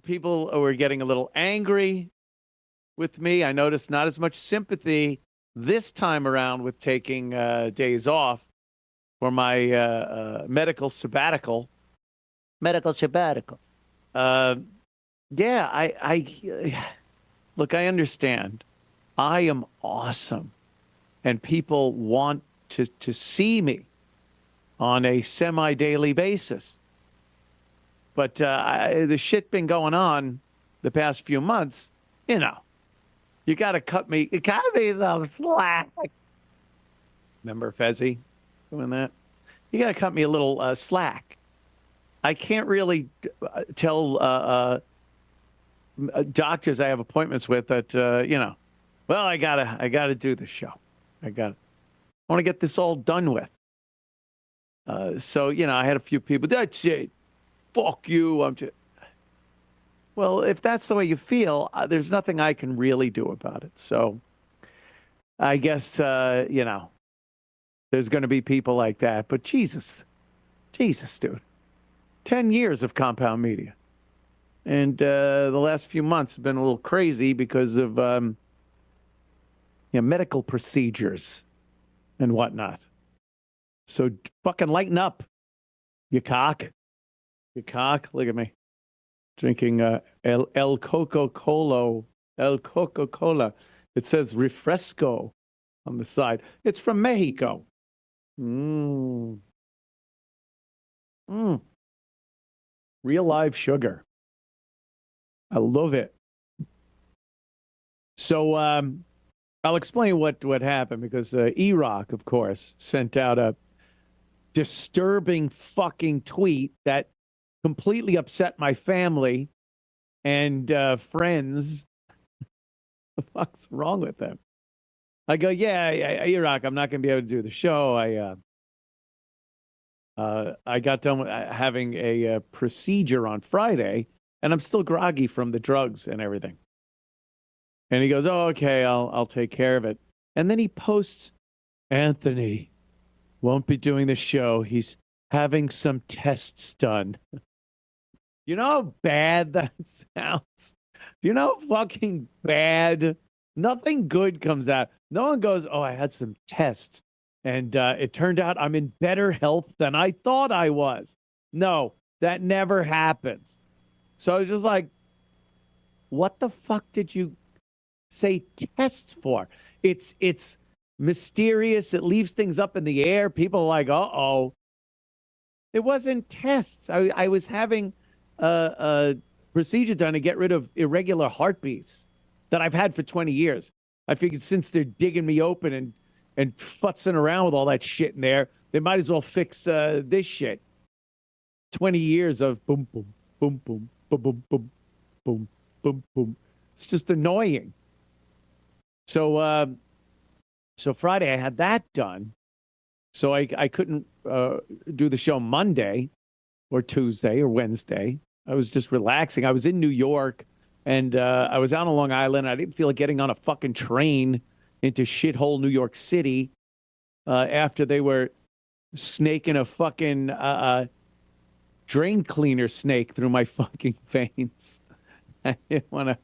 people were getting a little angry with me. I noticed not as much sympathy this time around with taking days off for my medical sabbatical. Medical sabbatical. Uh, yeah, I look. I understand. I am awesome, and people want to see me on a semi-daily basis. But the shit been going on the past few months. You know, you got to cut me some slack. Remember Fezzi doing that? You got to cut me a little slack. I can't really tell doctors I have appointments with that well, I gotta do the show. I want to get this all done with. So I had a few people. That's it. Fuck you. Well, if that's the way you feel, there's nothing I can really do about it. So I guess there's going to be people like that. But Jesus, dude, 10 years of compound media. And the last few months have been a little crazy because of medical procedures and whatnot. So fucking lighten up, you cock. You cock. Look at me. Drinking El Coca-Cola. El Coca-Cola. It says Refresco on the side. It's from Mexico. Real live sugar. I love it. So I'll explain what happened because E-Rock, of course, sent out a disturbing fucking tweet that completely upset my family and friends. What the fuck's wrong with them? I go, yeah, E-Rock, I'm not going to be able to do the show. I got done with having a procedure on Friday, and I'm still groggy from the drugs and everything. And he goes, oh, okay, I'll take care of it. And then he posts, Anthony won't be doing the show. He's having some tests done. You know how bad that sounds? Do you know how fucking bad? Nothing good comes out. No one goes, oh, I had some tests, and it turned out I'm in better health than I thought I was. No, that never happens. So I was just like, what the fuck did you say tests for? It's mysterious. It leaves things up in the air. People are like, uh-oh. It wasn't tests. I was having a procedure done to get rid of irregular heartbeats that I've had for 20 years. I figured since they're digging me open and futzing around with all that shit in there, they might as well fix this shit. 20 years of boom, boom, boom, boom, boom, boom, boom, boom, boom, boom. It's just annoying. So Friday I had that done. So I couldn't do the show Monday or Tuesday or Wednesday. I was just relaxing. I was in New York, and I was out on Long Island. I didn't feel like getting on a fucking train into shithole New York City after they were snaking a fucking drain cleaner snake through my fucking veins. I didn't want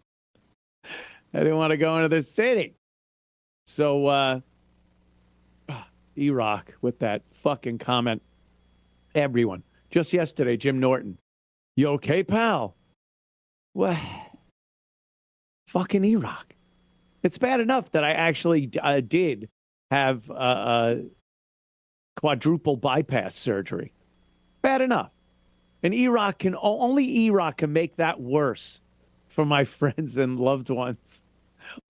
to go into the city. So E-Rock with that fucking comment. Everyone. Just yesterday, Jim Norton. You okay, pal? What? Fucking E-Rock. It's bad enough that I actually did have quadruple bypass surgery. Bad enough. And only E-Rock can make that worse for my friends and loved ones.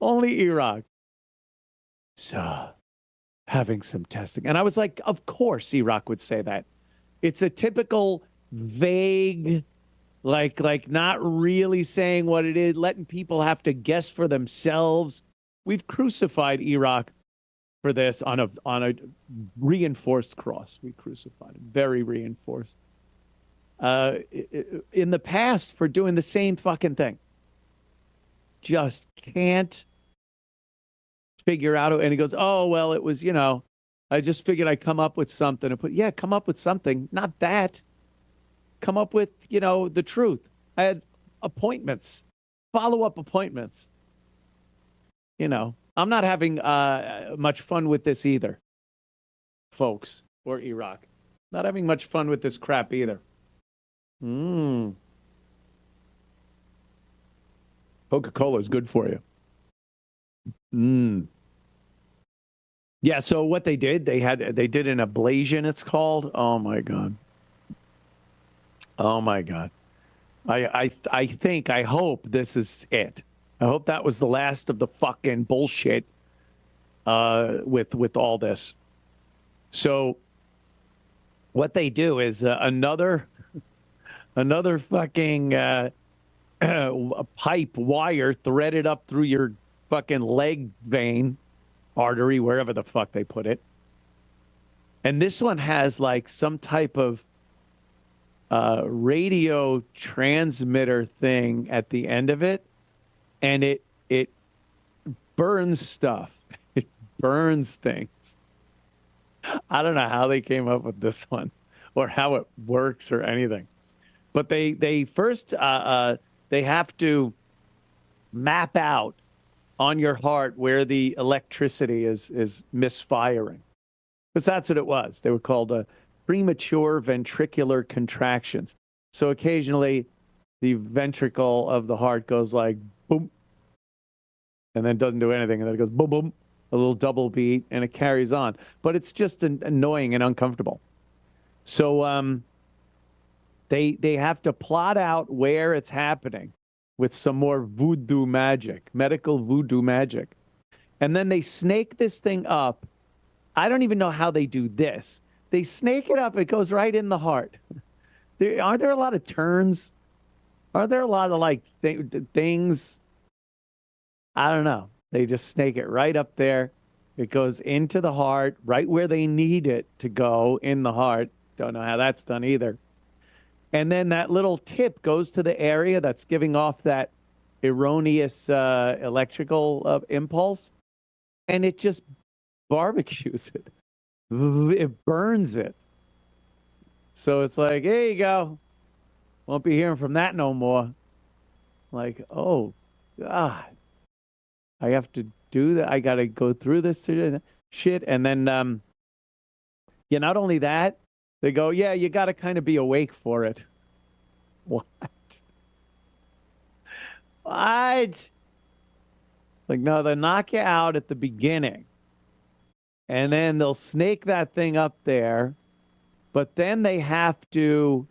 Only E-Rock. So, having some testing. And I was like, of course E-Rock would say that. It's a typical vague, like not really saying what it is, letting people have to guess for themselves. We've crucified E-Rock for this on a reinforced cross. We crucified him, very reinforced. In the past for doing the same fucking thing. Just can't figure out. And he goes, oh, well, it was, I just figured I'd come up with something and come up with something. Not that. Come up with, the truth. I had appointments, follow-up appointments. You know, I'm not having much fun with this either, folks, or Iraq. Not having much fun with this crap either. Coca-Cola is good for you. Yeah, so what they did, they did an ablation, it's called. Oh my God. Oh my God. I think, I hope this is it. I hope that was the last of the fucking bullshit with all this. So what they do is another fucking pipe wire threaded up through your fucking leg vein, artery, wherever the fuck they put it. And this one has like some type of radio transmitter thing at the end of it, and it burns stuff. It burns things. I don't know how they came up with this one or how it works or anything. But they first they have to map out on your heart where the electricity is misfiring. Because that's what it was. They were called premature ventricular contractions. So occasionally the ventricle of the heart goes like boom, and then doesn't do anything, and then it goes boom, boom, a little double beat, and it carries on. But it's just annoying and uncomfortable. So they have to plot out where it's happening with some more voodoo magic, medical voodoo magic. And then they snake this thing up. I don't even know how they do this. They snake it up. It goes right in the heart. Aren't there a lot of turns? Are there a lot of like things? I don't know. They just snake it right up there. It goes into the heart, right where they need it to go in the heart. Don't know how that's done either. And then that little tip goes to the area that's giving off that erroneous electrical impulse, and it just barbecues it. It burns it. So it's like, here you go. Won't be hearing from that no more. Like, oh, God. I have to do that. I got to go through this shit. And then, yeah, not only that, they go, yeah, you got to kind of be awake for it. What? What? Like, no, they knock you out at the beginning. And then they'll snake that thing up there. But then they have to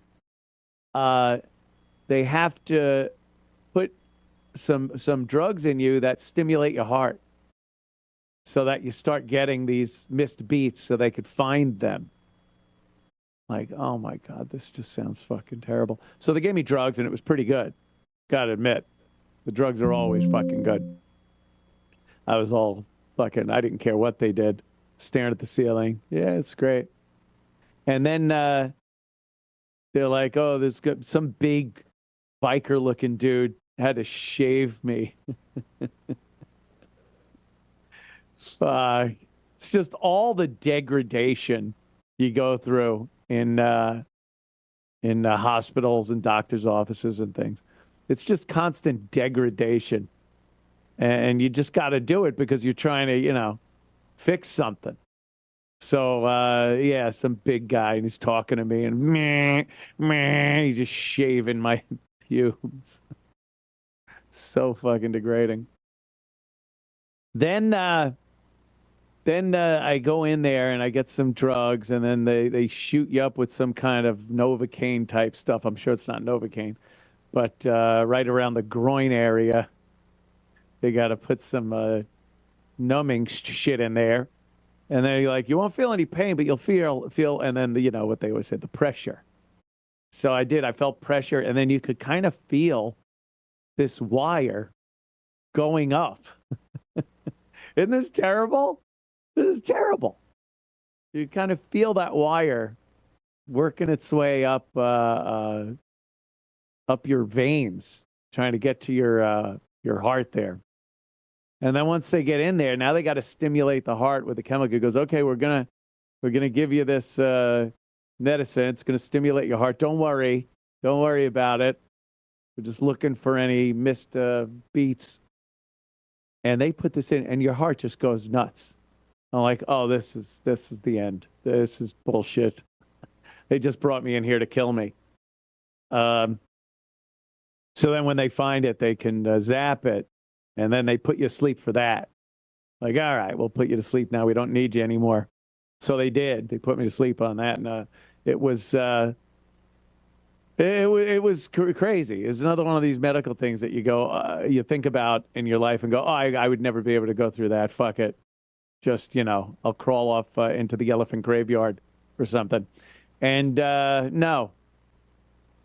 put some drugs in you that stimulate your heart so that you start getting these missed beats so they could find them. Like, oh my God, this just sounds fucking terrible. So they gave me drugs and it was pretty good. Gotta admit, the drugs are always fucking good. I was all fucking, I didn't care what they did. Staring at the ceiling. Yeah, it's great. And then they're like, oh, there's some big biker looking dude had to shave me. It's just all the degradation you go through in hospitals and doctors' offices and things. It's just constant degradation. And you just got to do it because you're trying to, fix something. So, yeah, some big guy, and he's talking to me, and he's just shaving my pubes. So fucking degrading. Then I go in there and I get some drugs, and then they shoot you up with some kind of Novocaine type stuff. I'm sure it's not Novocaine, but right around the groin area, they got to put some numbing shit in there. And then you're like, you won't feel any pain, but you'll feel, and then, what they always said, the pressure. So I did. I felt pressure, and then you could kind of feel this wire going up. Isn't this terrible? This is terrible. You kind of feel that wire working its way up your veins, trying to get to your heart there. And then once they get in there, now they got to stimulate the heart with the chemical. It goes, okay, we're gonna give you this medicine. It's gonna stimulate your heart. Don't worry about it. We're just looking for any missed beats. And they put this in, and your heart just goes nuts. I'm like, oh, this is the end. This is bullshit. They just brought me in here to kill me. Um, so then when they find it, they can zap it, and then they put you asleep for that. Like, all right, we'll put you to sleep now. We don't need you anymore. So they did. They put me to sleep on that, and it was it was crazy. It's another one of these medical things that you go, you think about in your life and go, oh, I would never be able to go through that. Fuck it. Just, I'll crawl off into the elephant graveyard or something. And no,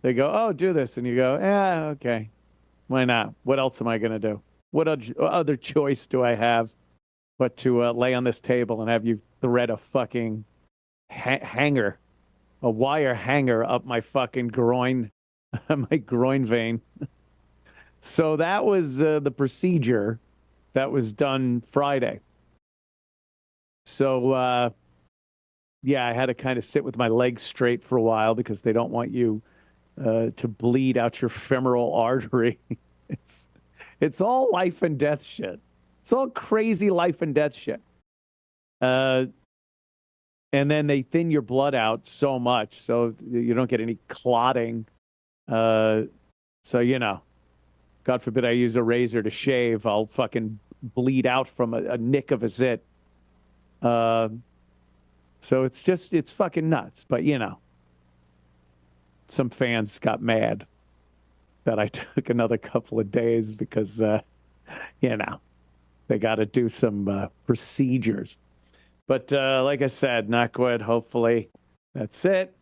they go, oh, do this. And you go, yeah, okay. Why not? What else am I going to do? What other choice do I have but to lay on this table and have you thread a fucking hanger, a wire hanger up my fucking groin, my groin vein? So that was the procedure that was done Friday. So, yeah, I had to kind of sit with my legs straight for a while because they don't want you to bleed out your femoral artery. It's it's all life and death shit. It's all crazy life and death shit. Uh, and then they thin your blood out so much so you don't get any clotting. So God forbid I use a razor to shave, I'll fucking bleed out from a nick of a zit. So it's fucking nuts. But some fans got mad that I took another couple of days because they got to do some procedures. But like I said, not good. Hopefully, that's it.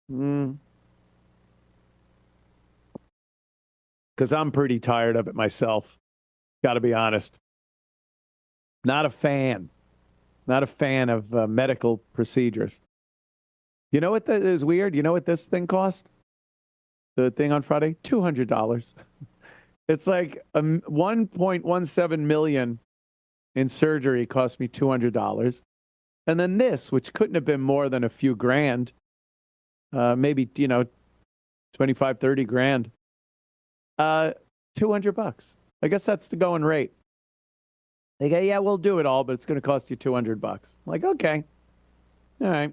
Because I'm pretty tired of it myself. Got to be honest. Not a fan. Not a fan of medical procedures. You know what that is weird? You know what this thing cost? The thing on Friday? $200. It's like 1.17 million in surgery cost me $200. And then this, which couldn't have been more than a few grand, maybe, 25, 30 grand, $200. I guess that's the going rate. They go, yeah, we'll do it all, but it's going to cost you $200. I'm like, okay. All right.